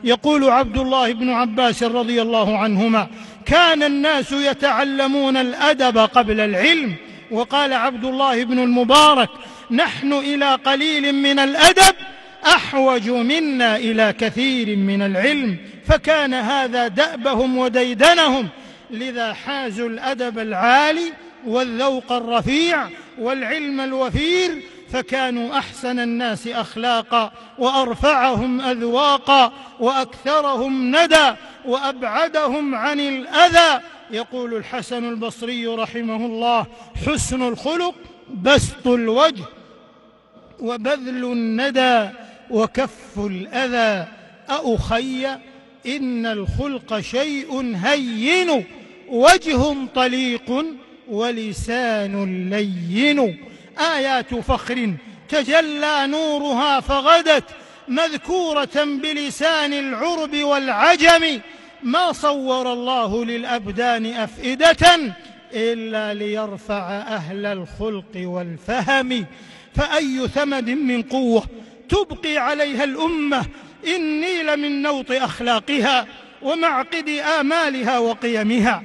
يقول عبد الله بن عباس رضي الله عنهما: كان الناس يتعلمون الأدب قبل العلم. وقال عبد الله بن المبارك: نحن إلى قليل من الأدب أحوج منا إلى كثير من العلم. فكان هذا دأبهم وديدنهم، لذا حازوا الأدب العالي والذوق الرفيع والعلم الوفير، فكانوا أحسن الناس أخلاقا وأرفعهم أذواقا وأكثرهم ندى وأبعدهم عن الأذى. يقول الحسن البصري رحمه الله: حسن الخلق بسط الوجه وبذل الندى وكف الأذى. أخي إن الخلق شيء هين، وجه طليق ولسان لين. آيات فخر تجلى نورها فغدت مذكورة بلسان العرب والعجم. ما صور الله للأبدان أفئدة إلا ليرفع أهل الخلق والفهم. فأي ثمد من قوة تبقي عليها الأمة إن نيل من نوط أخلاقها ومعقد آمالها وقيمها.